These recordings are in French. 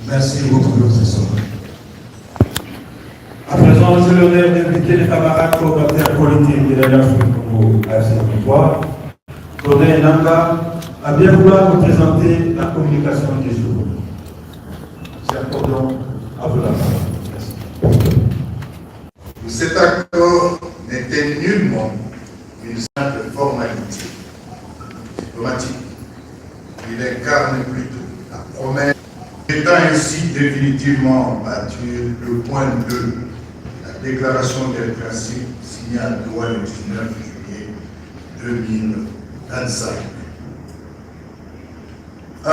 Merci beaucoup, professeur. À présent, j'ai l'honneur d'inviter les camarades coordonnateurs politiques de l'Alliance du Congo à ce territoire, Tonnerre Nanga, à bien vouloir nous présenter la communication des jours. C'est accordons à vous la parole. Merci. Cet accord n'était nullement une simple formalité diplomatique. Il incarne plutôt la promesse, étant ainsi définitivement battu le point 2 de la déclaration des principes signée à Douala le 19 juillet 2025. 1.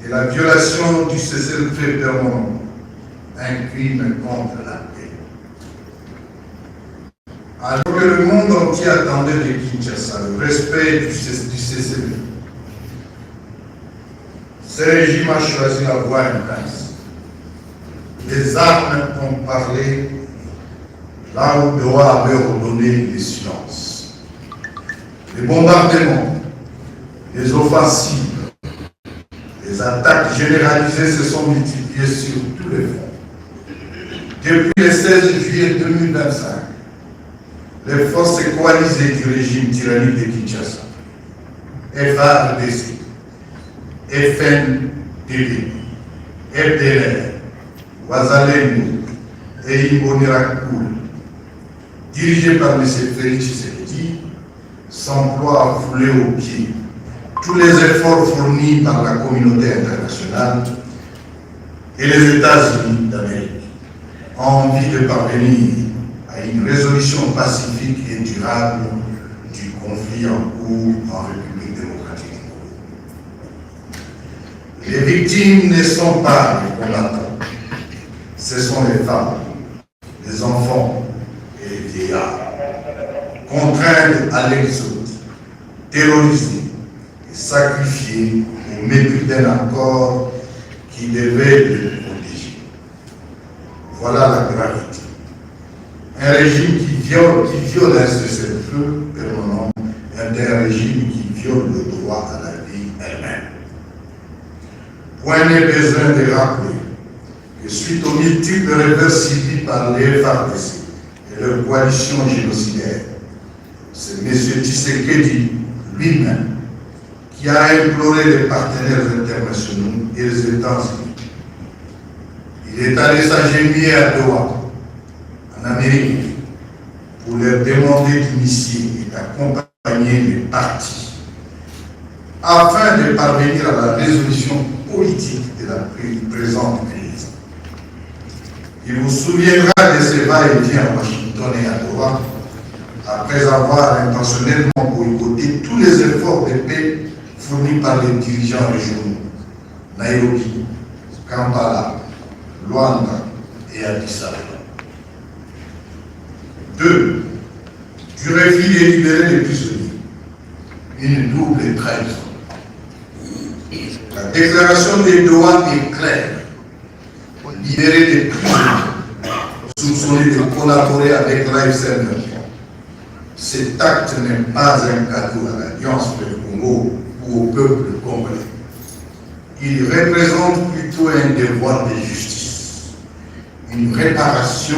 Et la violation du cessez-le-feu permanent, un crime contre la paix. Alors que le monde entier attendait de Kinshasa le respect du cessez-le-feu, ce régime a choisi la voie inverse. Les armes ont parlé là où Doha avait ordonné le silence. Les bombardements, les offensives, les attaques généralisées se sont multipliées sur tous les fronts. Depuis le 16 juillet 2025, les forces coalisées du régime tyrannique de Kinshasa, FARDC, FNDP, FDLR, Wazalendo et Imbonerakul, dirigés par M. Félix Tshisekedi, s'emploient à fouler au pied tous les efforts fournis par la communauté internationale et les États-Unis d'Amérique en vue de parvenir à une résolution pacifique et durable du conflit en cours en République démocratique. Les victimes ne sont pas les combattants, ce sont les femmes, les enfants et les vieillards, contraints à l'exode, terrorisés et sacrifiés au mépris d'un accord qui devait les protéger. Voilà la gravité. Un régime qui viole un cessez-le-feu permanent est un régime qui viole le droit à la vie elle-même. Point n'est besoin de rappeler que suite aux multiples revers subis par les FARDC et leur coalition génocidaire, c'est M. Tshisekedi lui-même qui a imploré les partenaires internationaux et les États-Unis. Il est allé s'agenouiller à Doha, en Amérique, pour leur demander d'initier et d'accompagner les partis afin de parvenir à la résolution politique de la présente crise. Il vous souviendra de ces va-et-vient à Washington et à Doha après avoir intentionnellement boycotté tous les efforts de paix fournis par les dirigeants régionaux, Nairobi, Kampala, Luanda et Addis Abeba. 2. Du refus de libérer les prisonniers, une double trahison. La déclaration de Doha est claire. Libérer les prisonniers soupçonnés de collaborer avec l'AFC. Cet acte n'est pas un cadeau à l'Alliance du Congo ou au peuple congolais. Il représente plutôt un devoir de justice, une réparation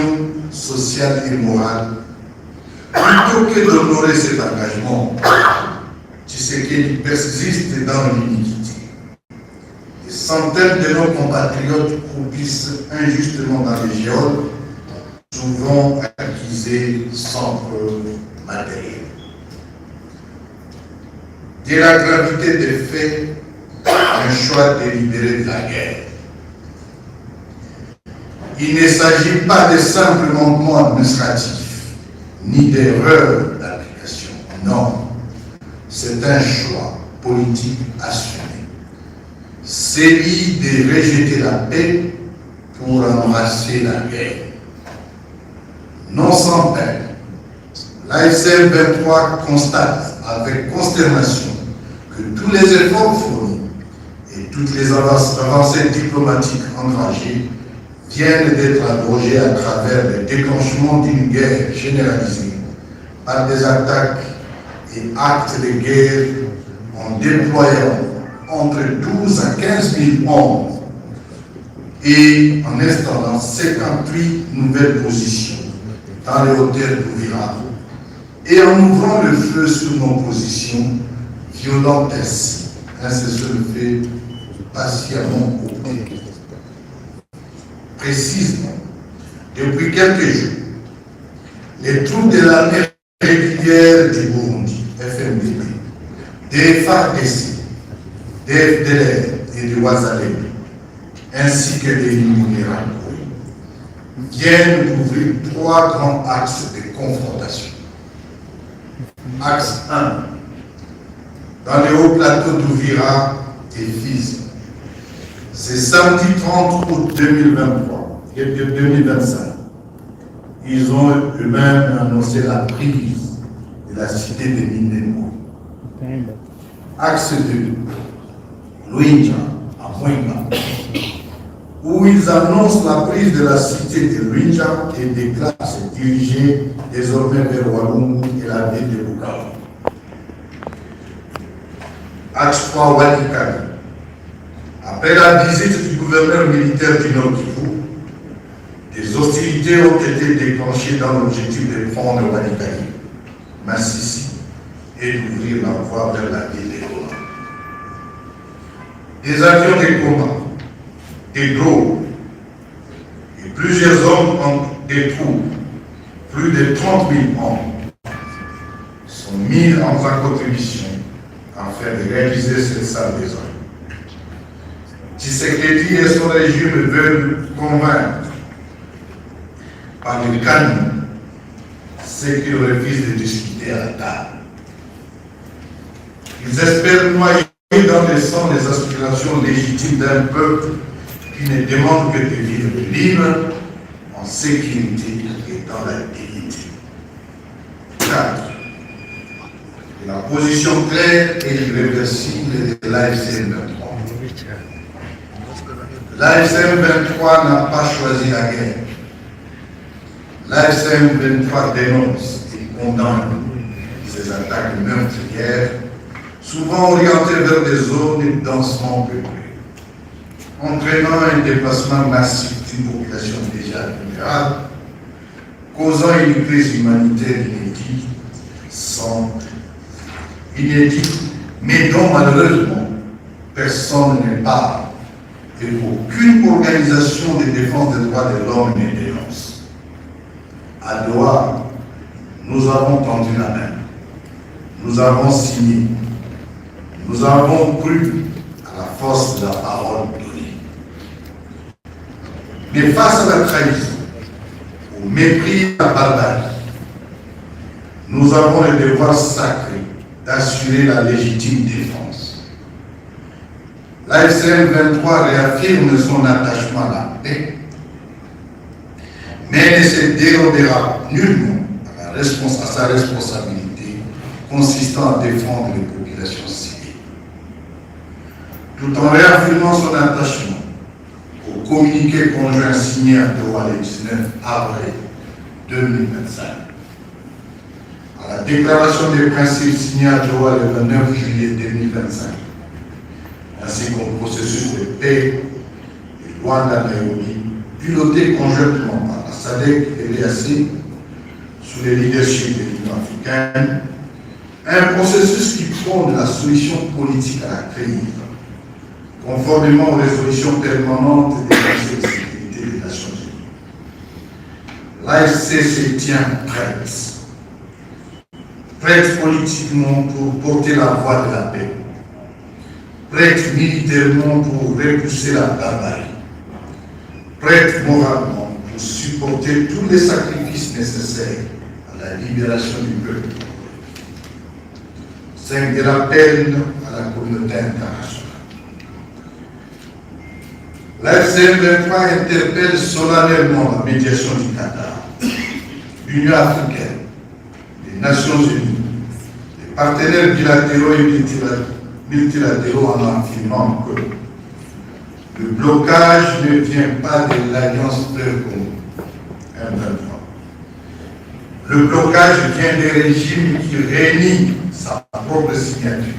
sociale et morale. Plutôt que d'honorer cet engagement, Tshisekedi persiste dans l'iniquité. Et centaines de nos compatriotes croupissent injustement dans les geôles, souvent accusés sans preuve matérielle. Dès la gravité des faits, un choix délibéré de la guerre. Il ne s'agit pas de simples manquements administratifs, ni d'erreurs d'application. Non, c'est un choix politique assumé. Celui de rejeter la paix pour embrasser la guerre. Non sans peine, l'AFCM 23 constate avec consternation que tous les efforts fournis et toutes les avancées diplomatiques engagées viennent d'être abrogées à travers le déclenchement d'une guerre généralisée par des attaques et actes de guerre en déployant entre 12 à 15 000 hommes et en installant 58 nouvelles positions dans les hauteurs d'Ouvira et en ouvrant le feu sur nos positions, violant ainsi un cessez-le-feu patiemment obtenu. Précisément, depuis quelques jours, les troupes de l'armée régulière du Burundi, FMDB, des FARDC, des FDLR et du Wazalem, ainsi que des Nimounéra, viennent d'ouvrir 3 grands axes de confrontation. Axe 1, dans les hauts plateaux d'Ouvira et Fizi. C'est samedi 30 août 2023 et 2025. Ils ont eux-mêmes annoncé la prise de la cité de Minemo. Axe 2, Luinja, à Mwenga, où ils annoncent la prise de la cité de Luinja et déclarent se diriger désormais vers Walungu et la ville de Bukavu. Axe 3, Walikani. Après la visite du gouverneur militaire du Nord Kivu, des hostilités ont été déclenchées dans l'objectif de prendre Walikani, Massissi et d'ouvrir la voie vers la ville de Goma. Des avions de combat, des drones et plusieurs hommes des troupes, plus de 30 000 hommes, sont mis en contribution afin de réaliser cette sale besoin. Tshisekedi et son régime veulent convaincre par le canon ceux qui refusent de discuter à la table. Ils espèrent noyer dans le sang les aspirations légitimes d'un peuple qui ne demande que de vivre libre, en sécurité et dans la dignité. 4. La position claire et irréversible de l'AFCM 23. L'AFCM 23 n'a pas choisi la guerre. L'AFCM 23 dénonce et condamne ces attaques meurtrières, souvent orientées vers des zones densément peuplées, entraînant un déplacement massif d'une population déjà vulnérable, causant une crise humanitaire inédite, mais dont malheureusement personne ne parle et aucune organisation de défense des droits de l'homme ne dénonce. À Doha, nous avons tendu la main, nous avons signé, nous avons cru à la force de la parole donnée. Mais face à la trahison, au mépris et à la barbarie, nous avons le devoir sacré d'assurer la légitime défense. L'AFCM 23 réaffirme son attachement à la paix, mais ne se dérobera nullement à sa responsabilité consistant à défendre les populations civiles. Tout en réaffirmant son attachement au communiqué conjoint signé à Doha le 19 avril 2025, à la déclaration des principes signée à Doha le 29 juillet 2025, ainsi qu'au processus de paix de Luanda-Nairobi, piloté conjointement par la SADC et l'EAC, sous le leadership de l'Union africaine, un processus qui prône la solution politique à la crise, conformément aux résolutions permanentes des Conseils de sécurité des Nations Unies. L'AFC se tient prête politiquement pour porter la voix de la paix, prête militairement pour repousser la barbarie, prête moralement pour supporter tous les sacrifices nécessaires à la libération du peuple. C'est de l'appel à la communauté internationale. L'AFC 23 interpelle solennellement la médiation du Qatar, l'Union africaine, les Nations unies, les partenaires bilatéraux et multilatéraux en affirmant que le blocage ne vient pas de l'Alliance Fleuve Congo M23. Le blocage vient des régimes qui réunissent sa propre signature.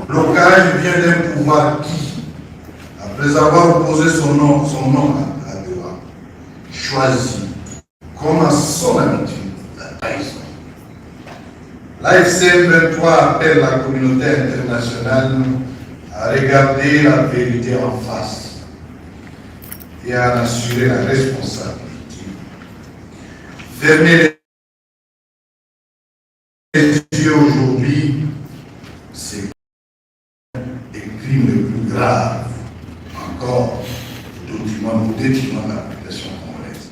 Le blocage vient d'un pouvoir qui, après avoir opposé son nom à la loi, choisit, comme à son habitude, la trahison. L'AFC 23 appelle la communauté internationale à regarder la vérité en face et à en assurer la responsabilité. Fermer les yeux aujourd'hui, c'est les crimes les plus graves encore au détriment de la population congolaise.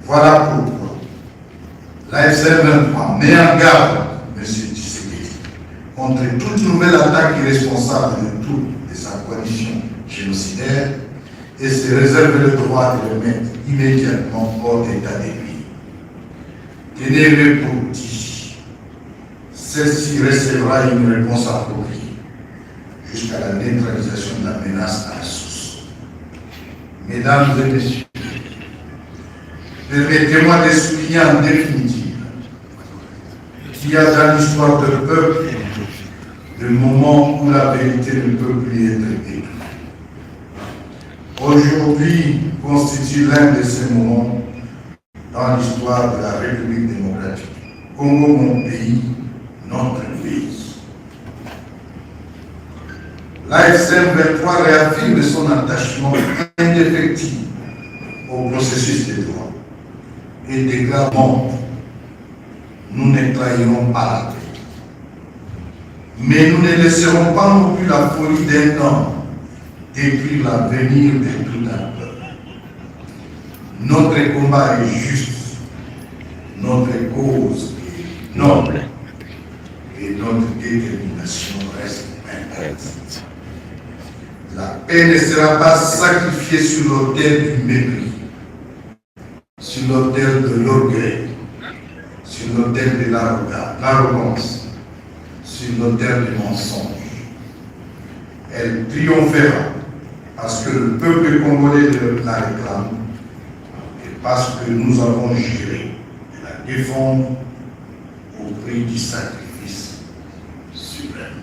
Voilà pourquoi l'AFC 23 met en garde M. Tshisekedi contre toute nouvelle attaque irresponsable de toute sa coalition génocidaire et se réserve le droit de le mettre immédiatement hors d'état de nuire. Tenez-le pour dit, celle-ci recevra une réponse appropriée jusqu'à la neutralisation de la menace à la source. Mesdames et messieurs, permettez-moi de souligner en définitive qu'il y a dans l'histoire de peuple des moments où la vérité ne peut plus être écrite. Aujourd'hui constitue l'un de ces moments dans l'histoire de la République démocratique. Congo, mon pays, notre pays. L'AFC 23 réaffirme son attachement indéfectible au processus de droit et déclare nous ne trahirons pas la paix. Mais nous ne laisserons pas non plus la folie d'un homme d'écrire l'avenir de tout un peuple. Notre combat est juste, notre cause est noble et notre détermination reste intacte. La paix ne sera pas sacrifiée sur l'autel du mépris, sur l'autel de l'orgueil, sur l'autel de l'arrogance, sur l'autel du mensonge. Elle triomphera parce que le peuple congolais la réclame et parce que nous avons juré de la défendre au prix du sacrifice suprême.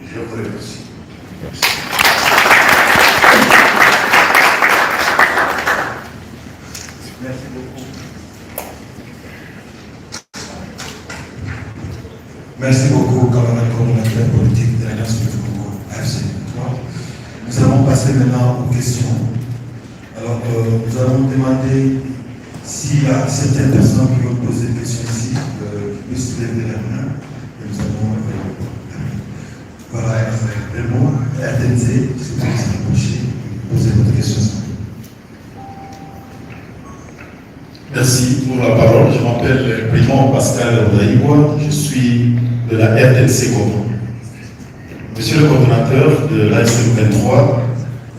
Je vous remercie. Merci beaucoup. Merci beaucoup, camarades coordonnateurs politiques de l'Alliance du Congo, AFC 23. Nous allons passer maintenant aux questions. Alors, nous allons demander s'il y a certaines personnes qui veulent poser des questions ici, qui puissent lever la main. Et nous allons. Voilà, le mot RTNC, si vous pouvez s'approcher, poser votre question. Merci pour la parole. Je m'appelle Primo Pascal Odaïbois, je suis de la RTNC Congo. Monsieur le coordonnateur de l'AFC 23,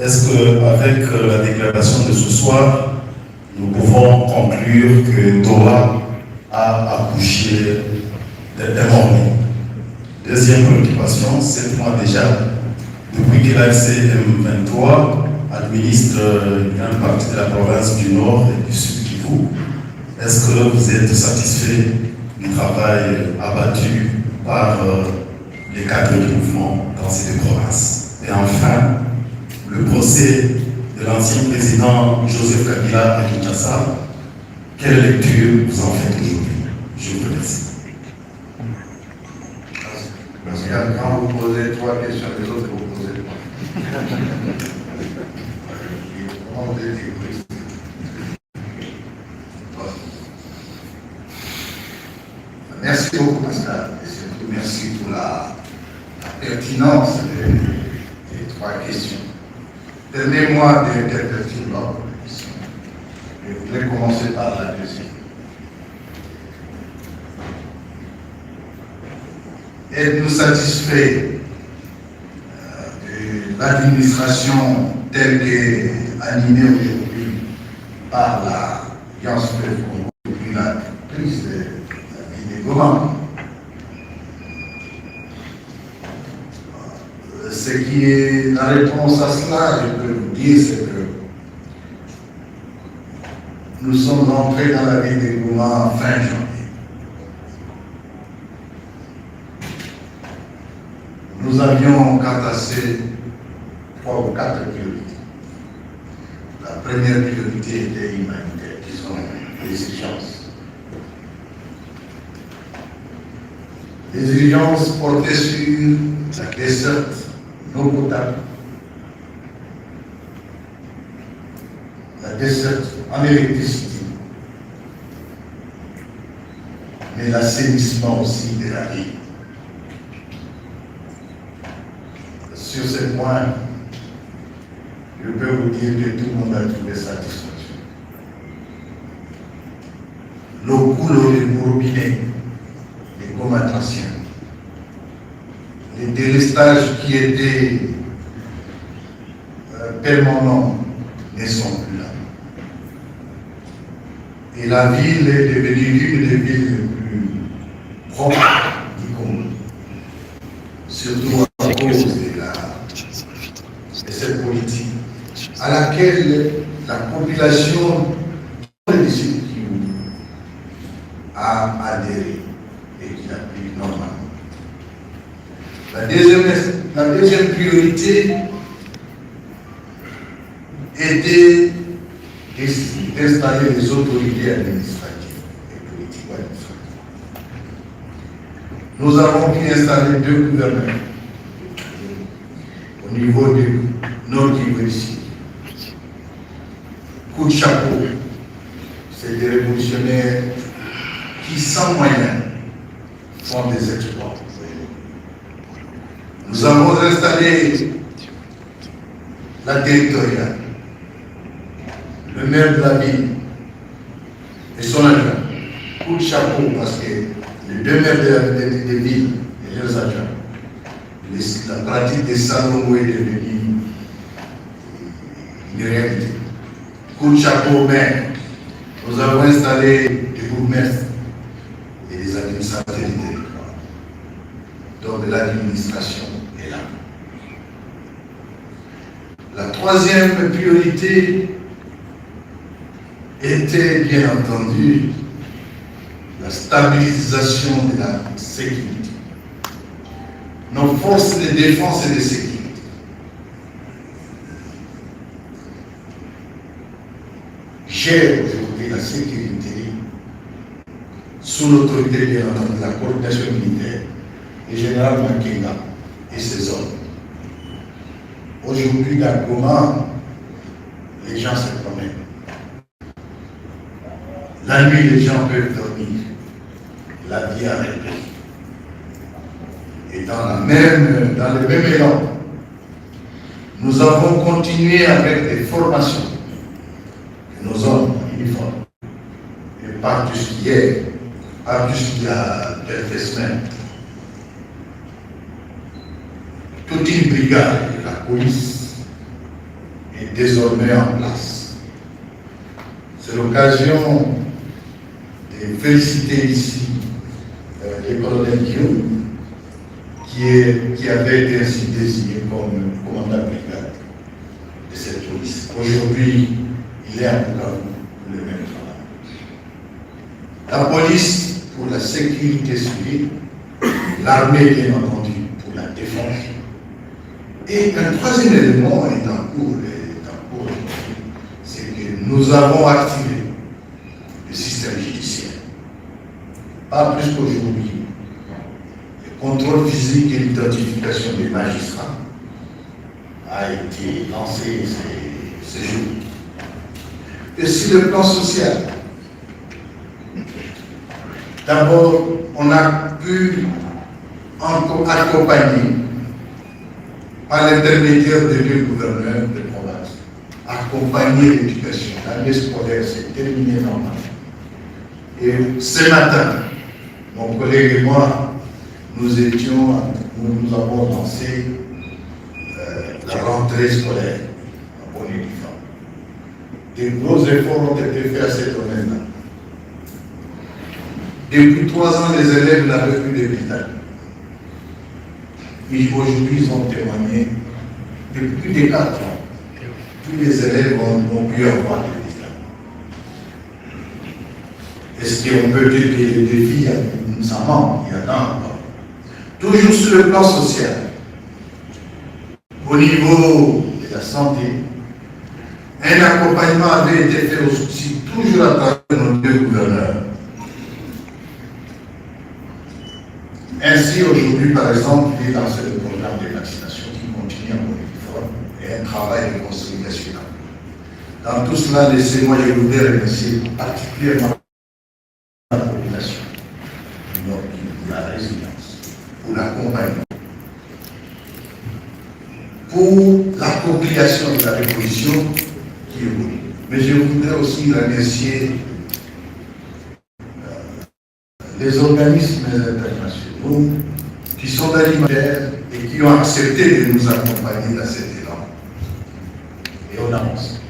est-ce qu'avec la déclaration de ce soir, nous pouvons conclure que Doha a accouché d'un mort-né? Deuxième préoccupation, 7 mois déjà, depuis que l'AFC M23 administre une grande partie de la province du Nord et du Sud Kivu, est-ce que vous êtes satisfait du travail abattu par les cadres du mouvement dans ces deux provinces? Et enfin, le procès de l'ancien président Joseph Kabila à Kinshasa, quelle lecture vous en faites aujourd'hui? Je vous remercie. Merci. quand vous posez 3 questions, les autres vous posez pas. Comment vous êtes égoïste? Merci beaucoup, Pascal, et surtout merci pour la pertinence des 3 questions. Permettez-moi d'interpréter l'ordre de questions. Je voudrais commencer par la deuxième. Êtes-nous satisfaits de l'administration telle qu'elle est animée aujourd'hui par l'Alliance Fleuve Congo depuis la prise de la ville de Goma? Ce qui est la réponse à cela, je peux vous dire, c'est que nous sommes entrés dans la ville de Goma fin janvier. Nous avions cartassé 3 ou 4 priorités. La première priorité était humanitaire, disons, les exigences. Les exigences portaient sur la desserte non potable, la desserte en électricité, mais l'assainissement aussi de la ville. Sur ce point, je peux vous dire que tout le monde a trouvé satisfaction. L'eau coule au robinet, les communs anciens. Les délestages qui étaient permanents ne sont plus là. Et la ville est devenue l'une des villes les plus propres du Congo. Surtout à cause de cette politique à laquelle la population des Sud a adhéré et qui applique normalement. La deuxième priorité était d'installer les autorités administratives et politiques administratives. Nous avons pu installer 2 gouverneurs au niveau du Nord Kivu ici. Coup de chapeau, c'est des révolutionnaires qui, sans moyens, font des exploits. Nous avons installé la territoriale, le maire de la ville et son adjoint. Coup de chapeau parce que les 2 maires des villes et leurs adjoints, la pratique des salons est devenue une réalité. Coup de chapeau maire, nous avons installé des bourgmestres et des administrateurs du territoire. Donc l'administration est là. La troisième priorité était bien entendu la stabilisation de la sécurité. Nos forces de défense et de sécurité gèrent aujourd'hui la sécurité sous l'autorité bien entendu de la coordination militaire et général Makenga et ses hommes. Aujourd'hui, dans Goma, les gens se promènent. La nuit, les gens peuvent dormir. La vie a repris. Et dans le même élan, nous avons continué avec des formations de nos hommes en uniforme. Et par jusqu'hier, par jusqu'il y a quelques semaines, toute une brigade de la police est désormais en place. C'est l'occasion de féliciter ici le colonel Guillaume, qui avait été ainsi désigné comme commandant de brigade de cette police. Aujourd'hui, il est à Bukavu pour le même travail. La police pour la sécurité civile, l'armée bien entendu pour la défense. Et un troisième élément est en cours, c'est que nous avons activé le système judiciaire. Pas plus qu'aujourd'hui. Le contrôle contrôle physique et l'identification des magistrats a été lancé ces jours. Et sur le plan social, d'abord, on a pu encore accompagner, par l'intermédiaire de deux gouverneurs de province, accompagner l'éducation. L'année scolaire s'est terminée normalement. Et ce matin, mon collègue et moi, nous avons lancé la rentrée scolaire en bonne et due forme. Des gros efforts ont été faits à ce domaine-là. Depuis 3 ans, les élèves n'avaient plus de bulletins. Et aujourd'hui, ils ont témoigné, depuis plus de 4 ans, tous les élèves ont pu avoir des bulletins. Est-ce qu'on peut dire que les défis, ça manque, il y en a encore. Toujours sur le plan social, au niveau de la santé, un accompagnement avait été fait aussi, toujours à travers nos deux gouverneurs. Ainsi, aujourd'hui, par exemple, il est lancé le programme de vaccination qui continue en bonne forme et un travail de consolidation. Dans tout cela, laissez-moi, je voudrais remercier particulièrement la population pour la résilience, pour l'accompagnement, pour l'appropriation de la révolution qui évolue. Mais je voudrais aussi remercier les organismes internationaux qui sont alimentaires et qui ont accepté de nous accompagner dans cet élan. Et on avance.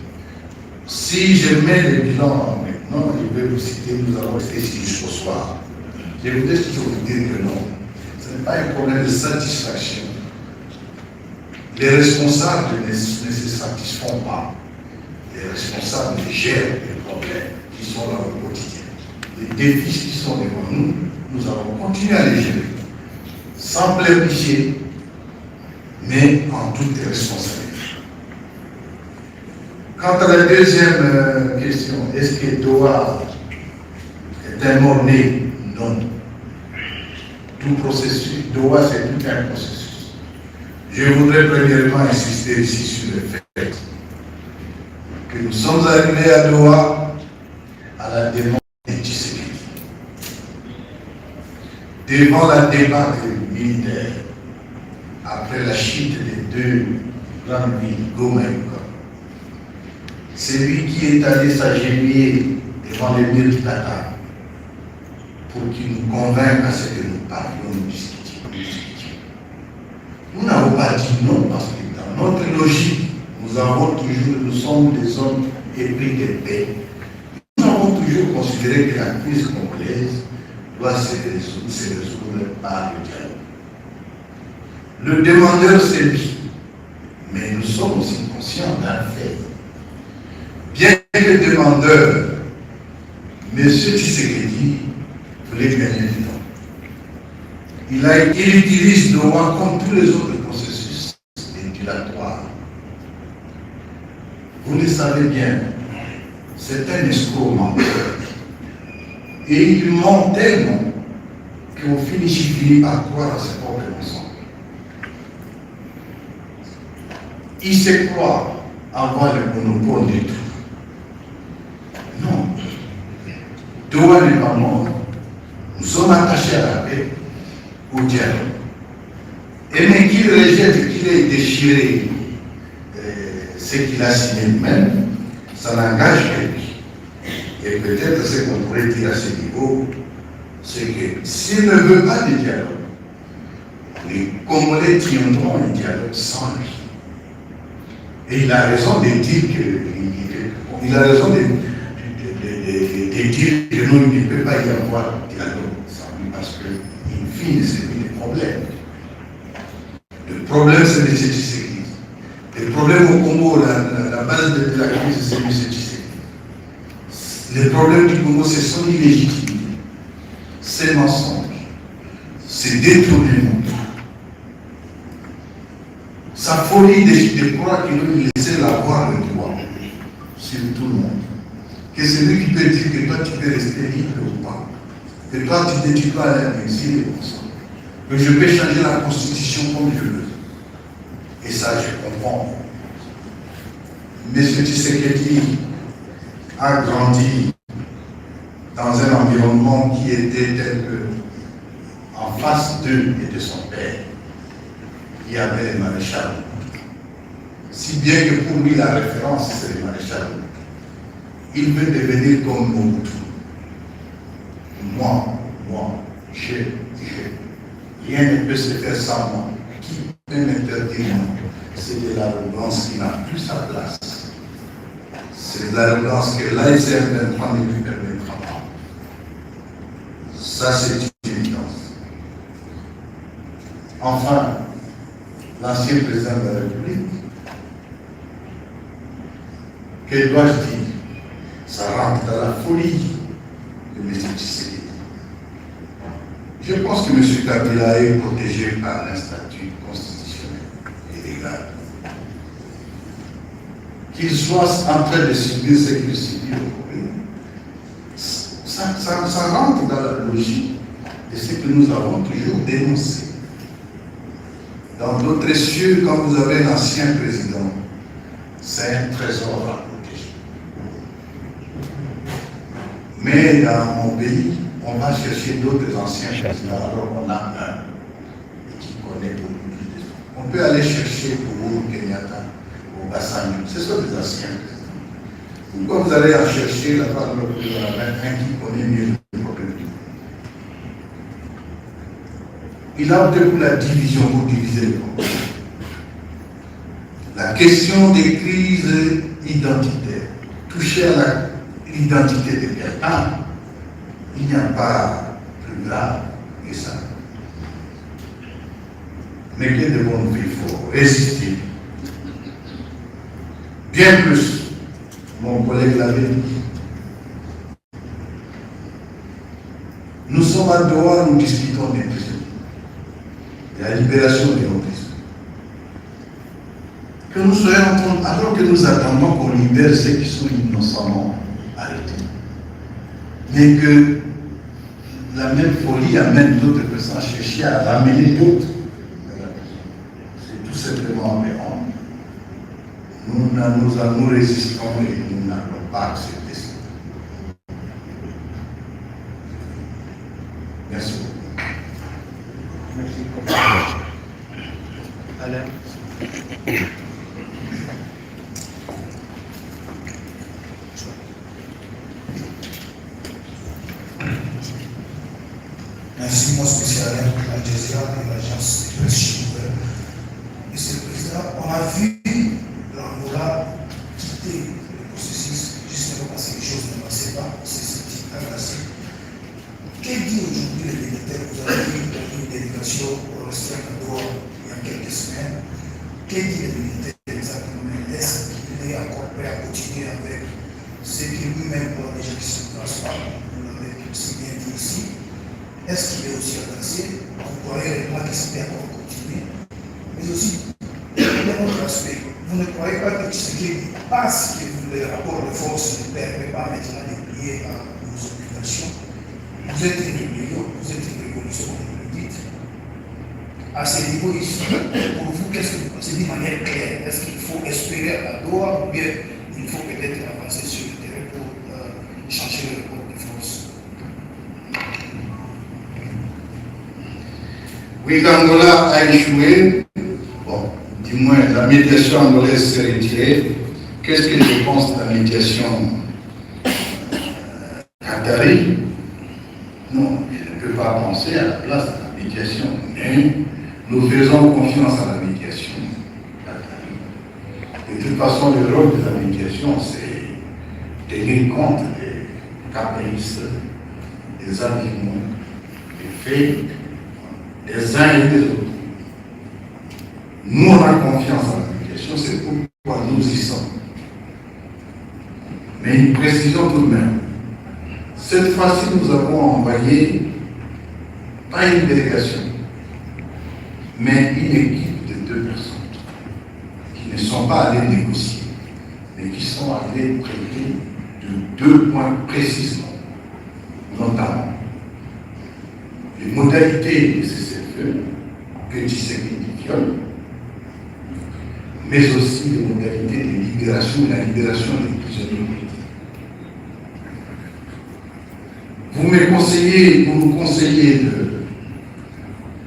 Si je mets le bilan maintenant, je vais vous citer, nous allons rester ici jusqu'au soir. Je voudrais toujours vous dire que non, ce n'est pas un problème de satisfaction. Les responsables ne se satisfont pas. Les responsables gèrent les problèmes qui sont là au quotidien. Les défis qui sont devant nous, nous allons continuer à les gérer, sans pleurnicher, mais en toute responsabilité. Quant à la deuxième question, est-ce que Doha est un mot-né? Non. Tout processus, Doha c'est tout un processus. Je voudrais premièrement insister ici sur le fait que nous sommes arrivés à Doha à la demande devant la débarque militaire, après la chute des deux grandes villes, Goma et Bukavu. C'est lui qui est allé s'agenouiller devant le mur du Qatar pour qu'il nous convainque à ce que nous parlions, nous discutions. Nous n'avons pas dit non parce que dans notre logique, nous sommes des hommes épris de paix. Nous avons toujours considéré que la crise congolaise doit se résoudre par le dialogue. Le demandeur, c'est lui. Mais nous sommes aussi conscients d'un fait. Bien que le demandeur, M. Tshisekedi, voulait gagner du temps. Il utilise Doha comme tous les autres processus dilatoires. Vous le savez bien, c'est un escroc menteur. Et il ment tellement qu'on finit par croire à ses propres mensonges. Il se croit avoir le monopole de tout. Non. Doha n'est pas mort. Nous sommes attachés à la paix, au dialogue. Et mais qu'il rejette, qu'il ait déchiré ce qu'il a signé lui-même, ça n'engage que lui. Et peut-être ce qu'on pourrait dire à ce niveau, c'est que s'il ne veut pas de dialogue, les Congolais tiendront un dialogue sans lui. Et il a raison de dire il a raison de dire que non, il ne peut pas y avoir de dialogue sans lui parce que, in fine, c'est lui le problème. Le problème, c'est M. Tshisekedi. Le problème au Congo, la base de la crise, c'est M. Tshisekedi. Le problème du Congo, c'est son illégitimité, ses mensonges, ses détournements, sa folie de croire qu'il veut laisser avoir le droit sur tout le monde. Que c'est lui qui peut dire que toi tu peux rester libre ou pas. Que toi tu ne peux pas aller à l'exil et comme ça. que je peux changer la constitution comme je veux. Et ça, je comprends. M. Tshisekedi a grandi dans un environnement qui était tel que, en face d'eux et de son père, il y avait les maréchals. Si bien que pour lui, la référence, c'est les maréchals. Il veut devenir comme Mobutu. Moi, rien ne peut se faire sans moi. Qui peut m'interdire? C'est de l'arrogance qui n'a plus sa place. C'est de l'arrogance que l'ASM ne lui permettra pas. Ça, c'est une évidence. Enfin, l'ancien président de la République, que dois-je dire? Ça rentre dans la folie de M. Tshisekedi. Je pense que M. Kabila est protégé par un statut constitutionnel et légal. Qu'il soit en train de subir ce qu'il subit aujourd'hui, ça rentre dans la logique de ce que nous avons toujours dénoncé. Dans d'autres cieux, quand vous avez un ancien président, c'est un trésor à protéger. Mais dans mon pays, on va chercher d'autres anciens présidents, alors on a un qui connaît beaucoup plus de choses. On peut aller chercher pour Uhuru Kenyatta, pour Obasanjo, ce sont des anciens présidents. Pourquoi vous allez en chercher là-bas, un qui connaît mieux le problème? Il a opté pour la division, pour diviser le monde. La question des crises identitaires, toucher à l'identité de quelqu'un, il n'y a pas plus grave que ça. Mais que devons-nous faire? Il faut résister. Bien plus, mon collègue l'avait dit. Nous sommes à Doha, nous discutons des prisonniers. De la libération des prisonniers. Que nous soyons en train, alors que nous attendons qu'on libère ceux qui sont innocemment arrêtés. Mais que la même folie amène d'autres personnes à chercher à ramener d'autres. C'est tout simplement aberrant. Nous résistons et nous n'allons pas accepter ça. Merci beaucoup. Merci. Alain. Merci, moi spécialement Al Jazeera et l'agence de presse chinoise. Monsieur le Président, on a vu l'Angola quitter le processus justement parce que les choses ne passaient pas, c'est ce type agressé. Qu'est-ce dit aujourd'hui les militaires? Vous avez vu une délégation au restaurant à Doha il y a quelques semaines. Qu'est-ce dit les militaires exactement? Est-ce qu'il est encore prêt à continuer avec ce que lui-même pour déjà qui se passe pas? Vous l'avez si bien dit ici. Est-ce qu'il est aussi adressé? Vous croyez réellement que ça peut encore continuer? Mais aussi, d'un autre aspect, vous ne croyez pas que Tshisekedi, parce que le rapport de force ne permet pas maintenant de plier à nos obligations, vous êtes une révolution, comme vous le dites. À ce niveau ici, pour vous, qu'est-ce que vous pensez d'une manière claire? Est-ce qu'il faut espérer à Doha ou bien il faut peut-être avancer sur le terrain pour changer le rapport de force? Oui, l'Angola a échoué. Bon, du moins, la médiation angolaise s'est retirée. Qu'est-ce que je pense de la médiation qatari? Non, je ne peux pas penser à la place de la médiation, mais nous faisons confiance à la médiation qatari. De toute façon, le rôle de la médiation, c'est tenir compte des caprices, des arguments, des faits, des uns et des autres. Nous, on a confiance en la médiation, c'est pourquoi nous y sommes. Mais une précision tout de même. Cette fois-ci, nous avons envoyé, pas une délégation, mais une équipe de 2 personnes qui ne sont pas allées négocier, mais qui sont allées traiter de 2 points précisément, notamment les modalités de ces que Tshisekedi viole, mais aussi les modalités de libération et la libération des prisonniers politiques. Vous nous conseillez de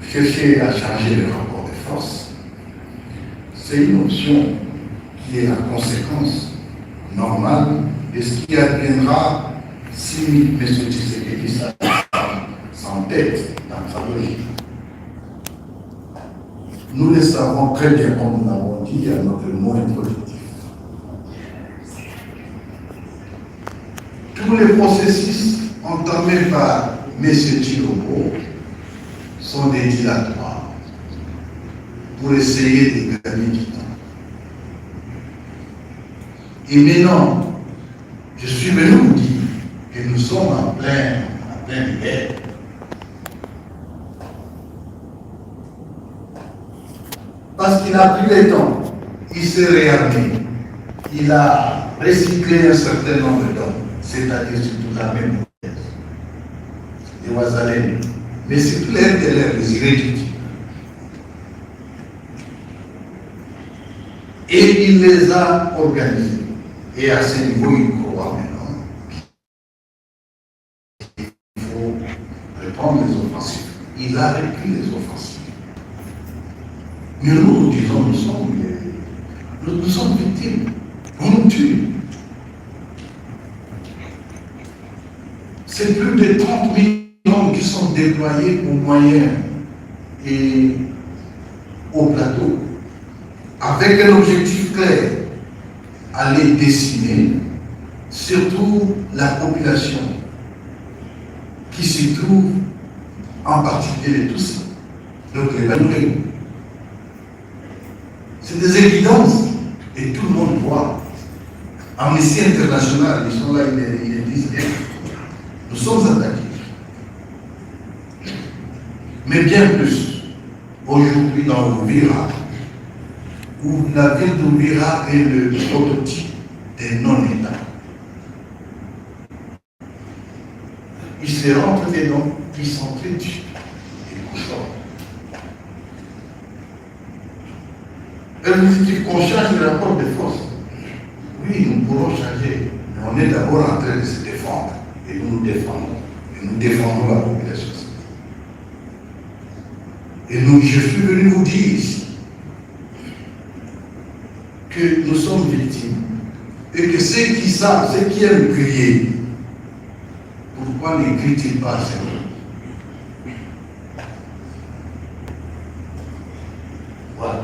chercher à changer le rapport de force. C'est une option qui est la conséquence normale de ce qui adviendra si M. Tshisekedi s'entête dans sa logique. Nous le savons très bien, comme nous l'avons dit à notre mot introductif. Tous les processus entamés par M. Tshilombo sont des dilatoires pour essayer de gagner du temps. Et maintenant, je suis venu vous dire que nous sommes en plein guerre. Parce qu'il a pris le temps, il s'est réarmé, il a recyclé un certain nombre d'hommes, c'est-à-dire surtout la même des Ouazalènes, mais surtout les RTLR, les irréductibles. Et il les a organisés. Et à ce niveau, il croit maintenant qu'il faut répondre les offensives. Il a repris les offensives. Mais nous disons, nous sommes victimes. On nous tue. C'est plus de 30 millions qui sont déployés aux moyens et au plateau, avec un objectif clair, aller décimer surtout la population qui se trouve en particulier les Tutsis, donc les Banourés. C'est des évidences et tout le monde voit. Amnesty International, ils sont là, ils disent bien. Nous sommes attaqués. Mais bien plus, aujourd'hui dans Uvira, où la ville d'Uvira est le prototype des non-États. Ils se rentrent dedans, ils sont très durs et couchants. Il qu'on change le rapport de force. Oui, nous pourrons changer, mais on est d'abord en train de se défendre. Et nous nous défendons. Et nous défendons la population. Et je suis venu vous dire ici que nous sommes victimes. Et que ceux qui savent, ceux qui aiment crier, pourquoi ne crient-ils pas à ces mots? Voilà.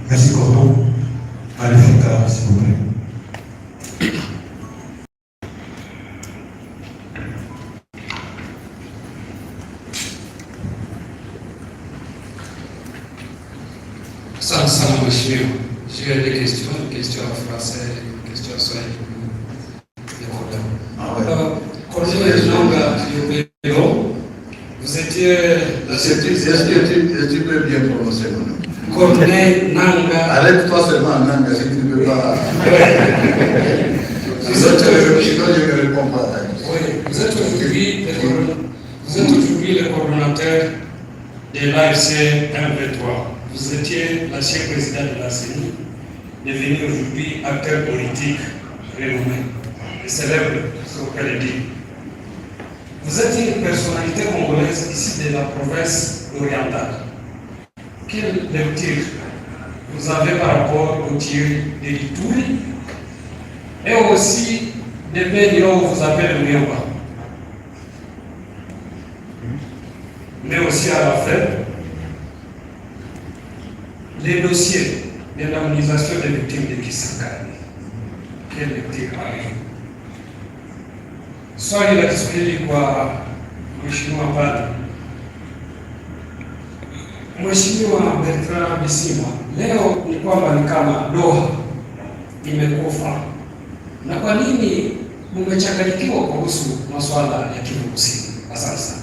Merci Cordo. Allez, Fika, s'il vous plaît. Salam, monsieur. J'ai des questions en français, des questions en swahili. Vous étiez. Est-ce que tu peux bien prononcer mon nom? Corneille Nanga. Arrête-toi seulement Nanga si tu ne peux pas. Vous êtes je ne réponds pas à ta question. Oui, vous êtes aujourd'hui le coordonnateur de l'AFC 123. Vous étiez l'ancien président de la CENI, devenu aujourd'hui acteur politique renommé et célèbre, ce qu'on peut le dire. Vous êtes une personnalité congolaise ici de la province orientale. Quelle lecture vous avez par rapport au tir de l'Ituri et aussi des pays où vous appelez le Miamba, mais aussi à la fin, les dossiers de l'indemnisation des victimes de Kisangani. Quelle lecture arrive? Swali la Kiswahili kwa Mheshimiwa Mbadi. Mheshimiwa Bertrand Bisimwa, leo ni kwamba ni kama Doha imekufa, na kwa nini mmechanganyikiwa kuhusu masuala ya Kivu Kusini? Asante sana.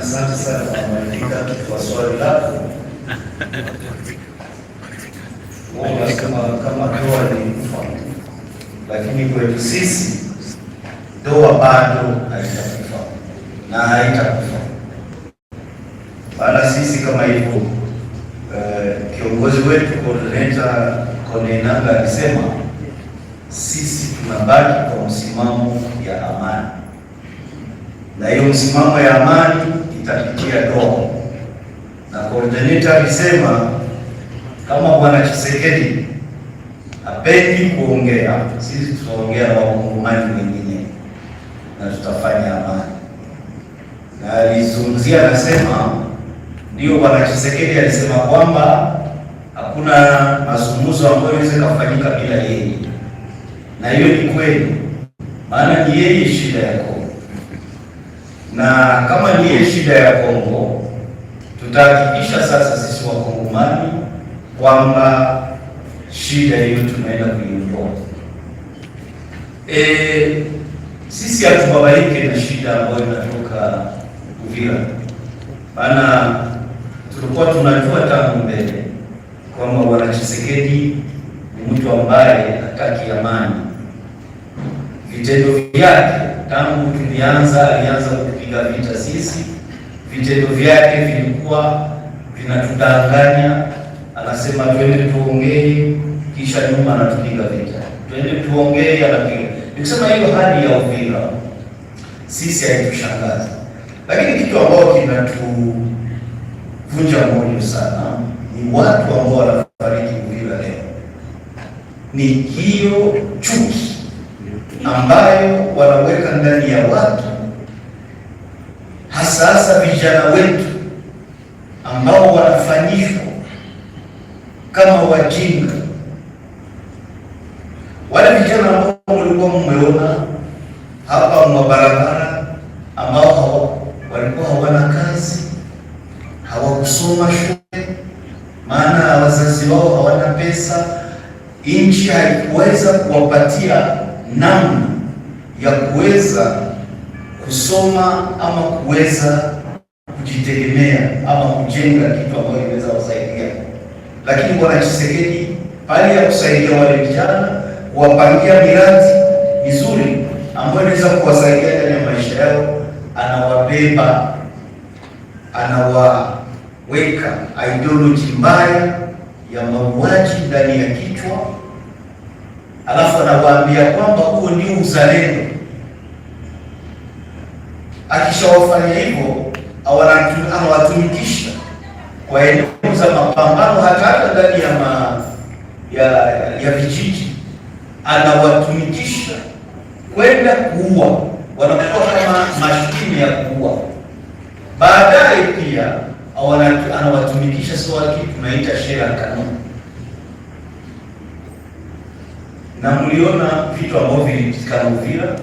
Asante sana Malivika kwa swali lako. wanasema kama doa ni kufa, lakini kwetu sisi doa bado haitakufa na haitakufa. Maana sisi kama hivyo kiongozi wetu Coordinator Konenanga alisema sisi tunabaki kwa msimamo ya amani, na hiyo msimamo ya amani itapitia doa. Na Coordinator alisema kama Bwana Tshisekedi hapendi kuongea, sisi tutaongea na wakongomani wengine na tutafanya amani. Na alizungumzia anasema, ndio Bwana Tshisekedi alisema kwamba hakuna mazungumzo ambayo yanaweza kufanyika bila yeye, na hiyo ni kweli, maana ni yeye shida ya Kongo, na kama ni yeye shida ya Kongo, tutahakikisha sasa sisi wakongomani kwamba shida hiyo tunaenda kuiondoa. Sisi hatubabaike na shida ambayo inatoka Uvira, maana tulikuwa tunajua tangu mbele kwamba Bwana Tshisekedi ni mtu ambaye hataki amani. Vitendo vyake tangu alianza kupiga vita sisi, vitendo vyake vilikuwa vinatudanganya. Anasema twende tuongee, kisha nyuma anatupiga vita. Twende tuongee, anapiga. Nikisema hiyo hali ya Uvira sisi haitushangaza, lakini kitu ambao kinatuvunja moyo sana ni watu ambao wanafariki Uvira leo, ni hiyo chuki ambayo wanaweka ndani ya watu, hasa vijana wetu ambao wanafanyishwa kama wajinga. Wale vijana ambao mlikuwa mmeona hapa mwa barabara, ambao walikuwa hawana kazi, hawakusoma shule, maana wazazi wao hawana pesa, nchi haikuweza kuwapatia namna ya kuweza kusoma ama kuweza kujitegemea ama kujenga kitu ambacho inaweza kusaidia. Lakini Bwana Tshisekedi pale ya kusaidia wale vijana, kuwapangia miradi mizuri ambayo inaweza kuwasaidia ndani ya maisha yao, anawabeba, anawaweka ideology mbaya ya mauaji ndani ya kichwa, alafu anawaambia kwamba huo ndio uzalendo. Akishawafanya hivyo, anawatumikisha kwa eneo za mapambano, hata ndani ya vijiji anawatumikisha kwenda kuua, wanakuwa kama mashine ya kuua. Baadaye pia anawatumikisha sawa kitu tunaita shera kanuni. Na mliona vitu ambavyo vilipitikana Uvira,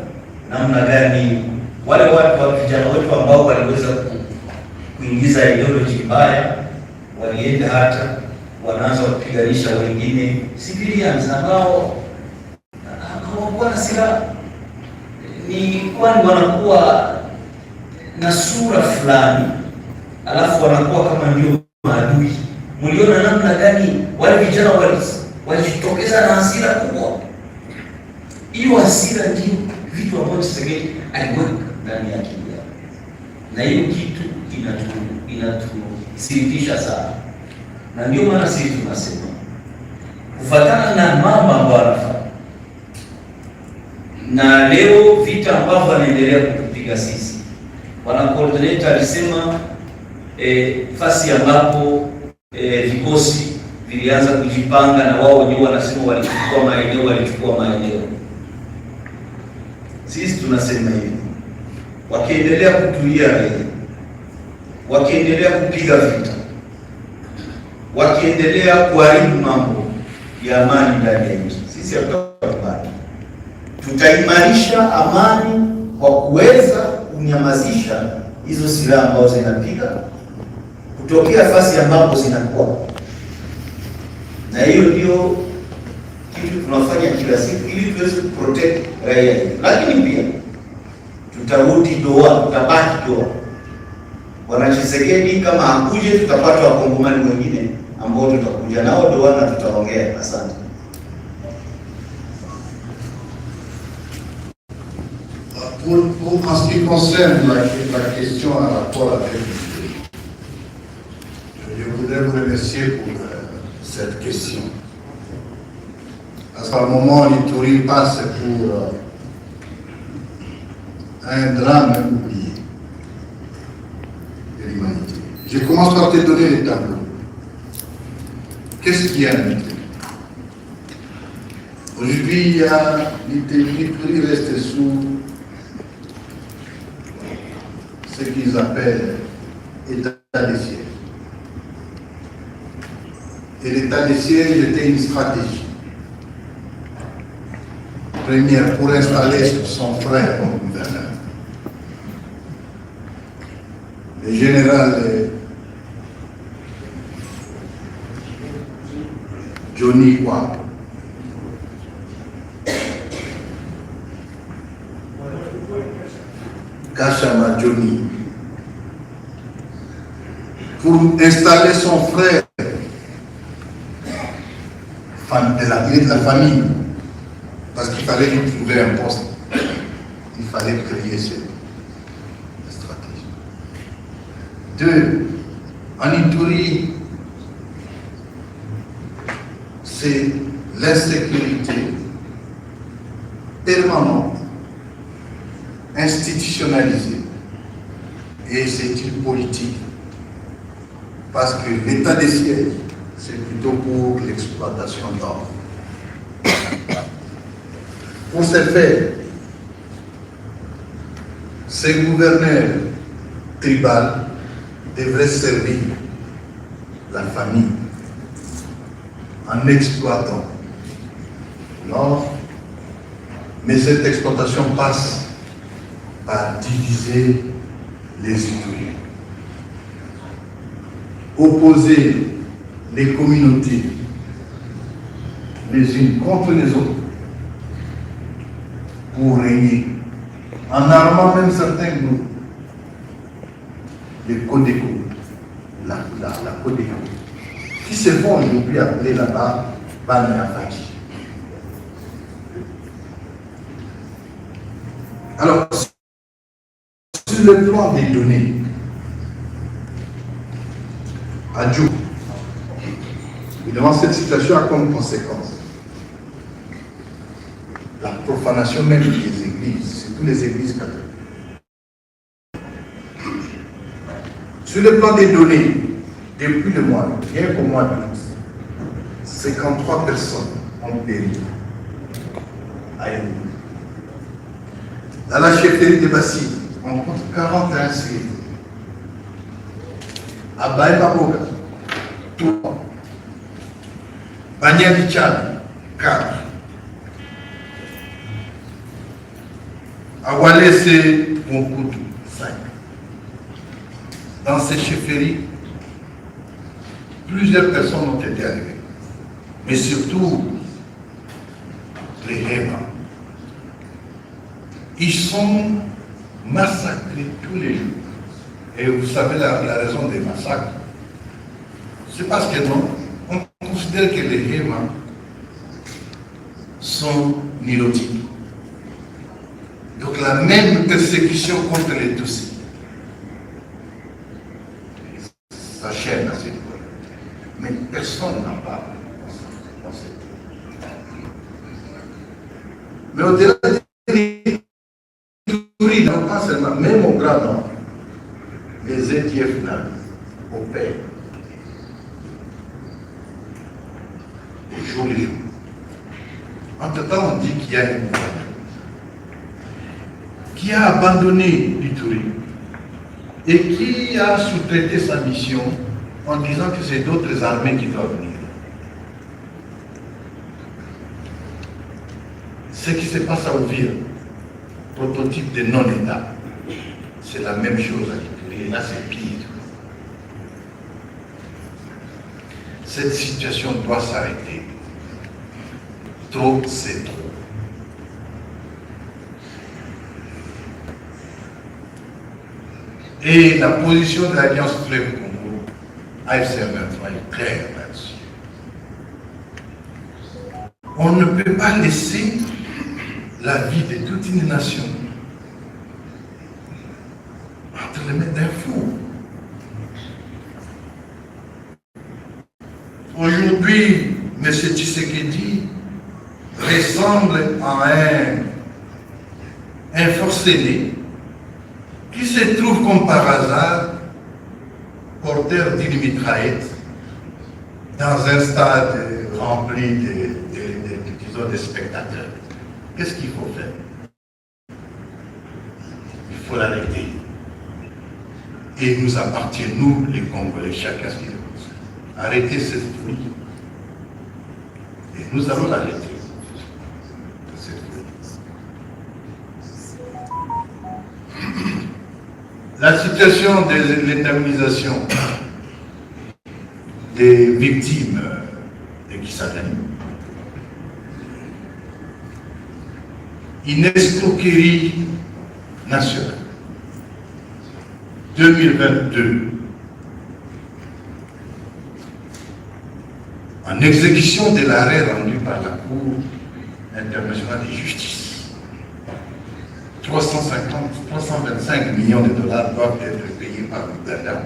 namna gani wale watu wa vijana wetu ambao waliweza kuingiza ideology mbaya walienda hata wanaanza kupiganisha wengine civilians ambao hawakuwa na silaha, ni kwani wanakuwa na sura fulani, alafu wanakuwa kama ndio maadui. Mliona namna gani wale vijana walijitokeza na hasira kubwa. Hiyo hasira ndio vitu ambavyo Tshisekedi aliweka ndani ya akili yao, na hiyo kitu inatusikitisha sana, na ndio maana sisi tunasema kufuatana na mambo ambayo anafanya, na leo vita ambavyo anaendelea kutupiga sisi. Bwana Coordinator alisema fasi ambapo vikosi vilianza kujipanga, na wao wenyewe wanasema walichukua maeneo. Sisi tunasema hivi, wakiendelea kutulia raia, wakiendelea kupiga vita, wakiendelea kuharibu mambo ya amani ndani ya nchi, sisi hatutakubali. Tutaimarisha amani kwa kuweza kunyamazisha hizo silaha ambazo zinapiga kutokea fasi ambapo zinakuwa, na hiyo ndio kitu tunafanya kila siku ili tuweze kuprotect raia. Lakini pia tutarudi doa, tutabaki doa. Bwana Tshisekedi kama hakuje, tutapata wakongomani wengine ambao tutakuja nao Douala na tutaongea. Asante. En ce qui concerne la question en rapport avec l'Itourie, je voudrais vous remercier pour cette question. Parce qu'à un moment, l'Itourie passe pour un drame oublié de l'humanité. Je commence par te donner les tableaux. Qu'est-ce qu'il y a en Itourie? Aujourd'hui, l'Itourie reste sous ce qu'ils appellent état de siège. Et l'état de siège était une stratégie. Première, pour installer son frère comme gouverneur. Le général Johnny Wang. Kachama Johnny, pour installer son frère de la famille, parce qu'il fallait lui trouver un poste, il fallait créer cette stratégie. Deux, en Itourie, c'est l'insécurité permanente, institutionnalisée, et c'est une politique, parce que l'état des sièges, c'est plutôt pour l'exploitation d'or. Pour ce faire, ces gouverneurs tribaux devraient servir la famille en exploitant l'or, mais cette exploitation passe par diviser les Itouris, opposer les communautés les unes contre les autres pour régner, en armant même certains groupes, les Codeco, la Codeco, qui se font aujourd'hui appeler là-bas Banafaki. Alors, sur le plan des données, à Djou, évidemment, cette situation a comme conséquence la profanation même des églises, surtout les églises catholiques. Sur le plan des données, depuis le mois, rien qu'au mois d'août, 53 personnes ont péri à Yaoundé. Dans la chefferie de Bassi, on compte 41 civils. À Baïbaboga, 3. Banyadi Tchad, 4. À Walese, Monkoutou, 5. Dans ces chefferies, plusieurs personnes ont été arrivées. Mais surtout, les Hémas. Ils sont massacrés tous les jours. Et vous savez la raison des massacres. C'est parce que non, on considère que les Hémas sont nilotiques. Donc la même persécution contre les Tutsis. Ça chaîne à cette époque. Mais personne n'en parle. Mais au-delà des Itouris, pas seulement, même au Grand Nord, les ETF opèrent les jours les jours. Entre-temps, on dit qu'il y a une gouvernement qui a abandonné l'Itourie et qui a sous-traité sa mission en disant que c'est d'autres armées qui doivent venir. Ce qui se passe à Ouvir, prototype de non-État, c'est la même chose à l'Itourie, et là c'est pire. Cette situation doit s'arrêter. Trop, c'est trop. Et la position de l'Alliance Fleuve Congo AFCM 23 est clair là-dessus. On ne peut pas laisser la vie de toute une nation entre les mains d'un fou. Aujourd'hui, M. Tshisekedi ressemble à un forcené qui se trouve comme par hasard porteur d'une mitraillette dans un stade rempli de spectateurs. Qu'est-ce qu'il faut faire? Il faut l'arrêter. Et il nous appartient, nous, les Congolais, chacun ce qu'il veut. Arrêter cette folie. Et nous allons l'arrêter. La situation de l'indemnisation des victimes de Kisangani, une escroquerie nationale 2022 en exécution de l'arrêt rendu par la Cour internationale de justice. 325 millions de dollars doivent être payés par l'Ouganda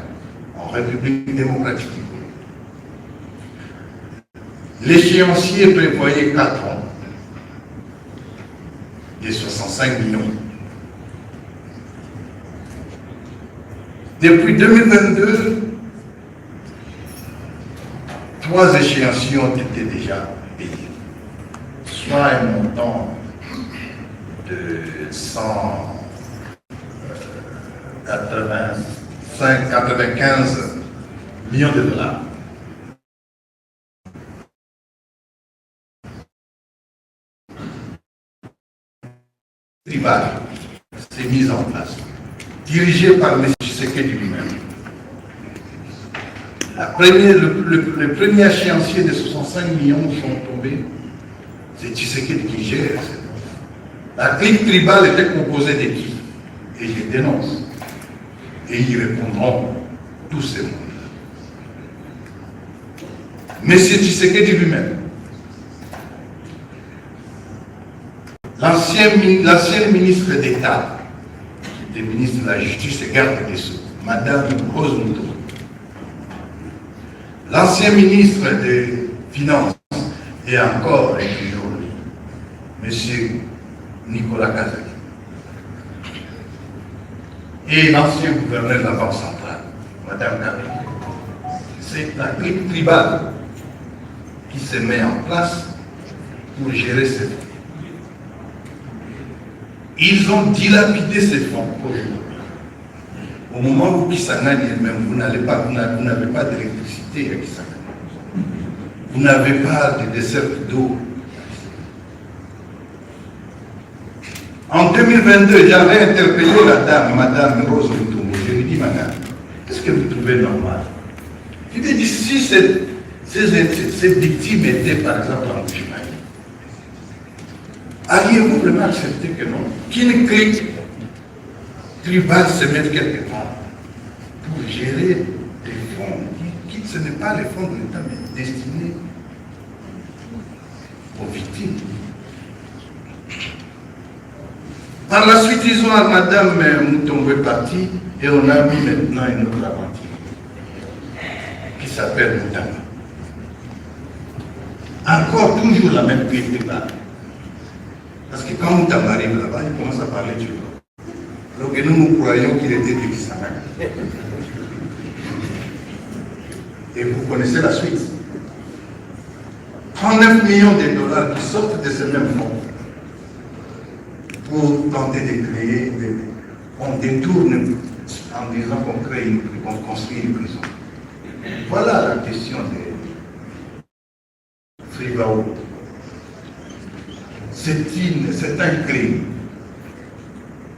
en République démocratique du Congo. L'échéancier prévoyait 4 ans et 65 millions. Depuis 2022, 3 échéanciers ont été déjà payés, soit un montant de 195 millions de dollars. Tribal s'est mise en place, dirigé par M. Tshisekedi lui-même. Le premier échéancier de 65 millions sont tombés, c'est Tshisekedi qui gère. La clique tribale était composée de qui? Et je dénonce. Et ils répondront tous ces mots. Mais c'est Tshisekedi lui-même. L'ancienne ministre d'État, qui était ministre de la Justice et garde des Sceaux, Madame Rose Muto. L'ancien ministre des Finances, et encore et toujours lui, Monsieur Nicolas Kazaki. Et l'ancien gouverneur de la Banque centrale, Madame Kabila. C'est la clique tribale qui se met en place pour gérer ces fonds. Ils ont dilapidé ces fonds aujourd'hui. Au moment où Kisangani elle-même, vous n'avez pas d'électricité à Kisangani. Vous n'avez pas de desserte d'eau. En 2022, j'avais interpellé la dame, Madame Rose Mutombo. Je lui ai dit, Madame, est-ce que vous trouvez normal? Je lui ai dit, si ces victimes étaient par exemple en Chimaï, alliez-vous vraiment accepter que non? Qu'une clique tribale se mette quelque part pour gérer des fonds qui ce n'est pas les fonds de l'État, mais destinés aux victimes. Par la suite, ils ont à Madame Mutombo est partie et on a mis maintenant une autre aventure qui s'appelle Moutamba. Encore toujours la même clique tribale. Parce que quand Moutamba arrive là-bas, il commence à parler du Congo. Alors que nous croyons qu'il était de Kisangani. Et vous connaissez la suite. 39 millions de dollars qui sortent de ces mêmes fonds pour tenter de créer, on détourne en disant qu'on construit une prison. Voilà la question de Fribao. C'est un crime.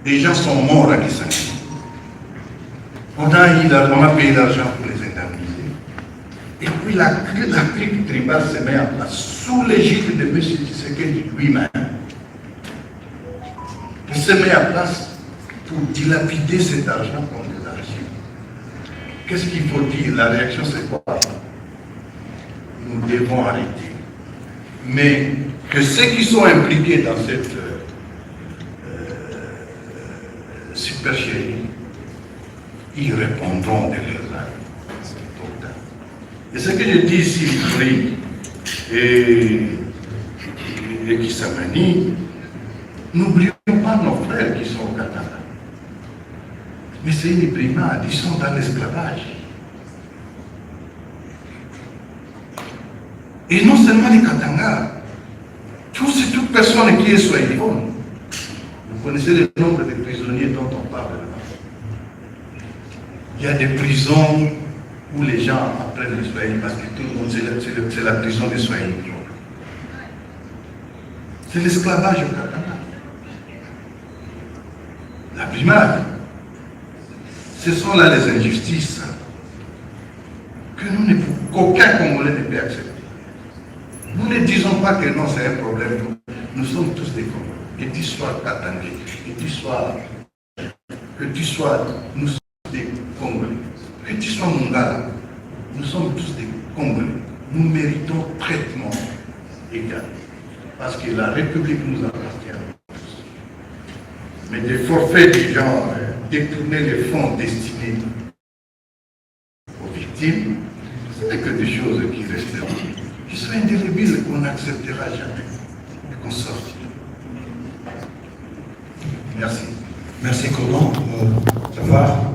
Des gens sont morts à Kisangani. On a payé l'argent pour les indemniser. Et puis la clique tribale se met en place sous l'égide de M. Tshisekedi lui-même. Il se met en place pour dilapider cet argent comme des archives. qu'est-ce qu'il faut dire? La réaction, c'est quoi? Nous devons arrêter. Mais que ceux qui sont impliqués dans cette supercherie, ils répondront de leurs actes. C'est important. Et ce que je dis ici, Libri et Kissamani, n'oublions pas nos frères qui sont au Katanga. Mais c'est une brimade, ils sont dans l'esclavage. Et non seulement les Katanga, toute personne qui est swahiliphone. Vous connaissez le nombre de prisonniers dont on parle là. Il y a des prisons où les gens apprennent le swahili parce que tout le monde, c'est la prison des swahili. C'est l'esclavage au Katanga. La brimade. Ce sont là les injustices que qu'aucun Congolais ne peut accepter. Nous ne disons pas que non, c'est un problème. Nous sommes tous des Congolais. Que tu sois Katangais, que tu sois, nous sommes des Congolais. Que tu sois Mongala, nous sommes tous des Congolais. Nous méritons traitement égal. Parce que la République nous appartient à tous. Mais des forfaits du genre, détourner les fonds destinés aux victimes, ce n'est que des choses qui resteront, qui sont indélébiles, qu'on n'acceptera jamais et qu'on sortira. Merci. Merci, Conan. Jafar.